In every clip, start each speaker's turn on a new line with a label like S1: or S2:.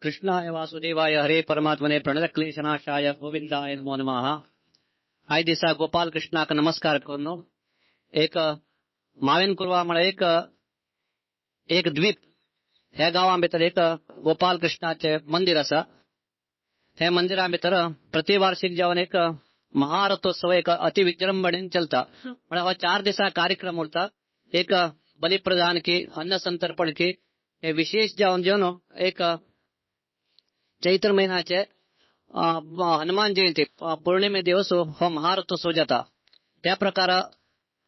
S1: कृष्णाय वासुदेवाय हरे परमात्मने प्रणतक्लेशनाशाय गोविंदाय नमो नमः. आय दिसा गोपाल कृष्णाक नमस्कार करून एक मावेन कुरवा मळे एक द्वीप ह्या गांवा भितर एक गोपाल कृष्णाचे मंदिर असा. हे मंदिरा भितर प्रतिवार्षिक जावन एक महारथोत्सव एक अति विजृंभणेन चलता. म्हणजे हो 4 दिसा कार्यक्रम उरता. एक बलिप्रदान की अन्न संतर्पण की हे विशेष जावन जेवन एक चैत्र महिन्याचे हनुमान जयंती पौर्णिमे दिवस हो महारथोत्सव जाता. त्या प्रकार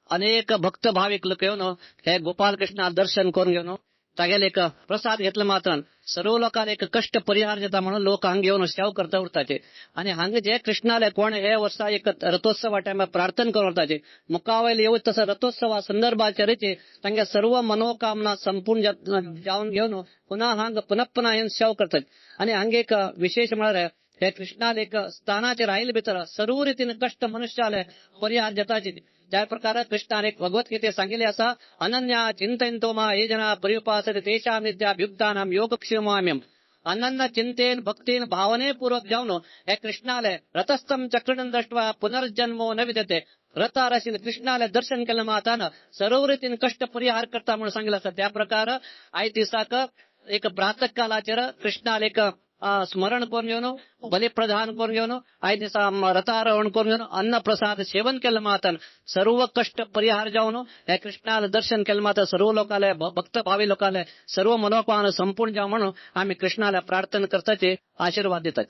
S1: अनेक भक्त भाविक लोक येऊन हे गोपाल कृष्ण दर्शन करून घेऊन तागेले एक प्रसाद घेतला मात्र सर्व लोकांना एक कष्ट परिहार जाता म्हणून लोक हांग येऊन सेवा करता उरताचे. आणि हांग जे कृष्णाले कोण हे वर्षा एक रथोत्सव टाइम प्रार्थना करून उरताचे. मुकावेल येऊ तसं रथोत्सव संदर्भाचे रीती तांगे सर्व मनोकामना संपूर्ण जाऊन घेऊन पुन्हा हांग पुन्हा येऊन सेवा करतात. आणि हांगे एक विशेष म्हळ्यार हे कृष्णाले एक स्थानाचे राहील भितर सर्व रीतीने कष्ट मनुष्याले परिहार जाताचे. त्या प्रकार कृष्णाने भगवद्गीते सांगितले असा अनन्या चिंतयन्तो मा ये जना पर्युपासते तेषां नित्याभ्युक्तानां योगक्षेमाम्यम. अनन्य चिंतेन भक्तीन भावने पूर्वक जाऊन हे कृष्णाले रथस्थम चक्रणं दृष्ट्वा पुनर्जन्मो न विद्यते. रथारशील कृष्णाले दर्शन केलं मातानं सर्व रीतीने कष्ट परिहार करता म्हणून सांगितलं असं. त्या प्रकार आय दिसाक एक प्रातः कालाचेर कृष्णाले एक स्मरण करून घेऊन बलिप्रदान करून घेऊन आय दिसा रथारोहण करून घेऊन अन्न प्रसाद सेवन केलं मातन सर्व कष्ट परिहार जाऊन हे कृष्णाला दर्शन केलं मात्र सर्व लोकांना भक्त भावी लोकांना सर्व मनोकामना संपूर्ण जावं म्हणून आम्ही कृष्णाला प्रार्थना करताचे आशीर्वाद देतात.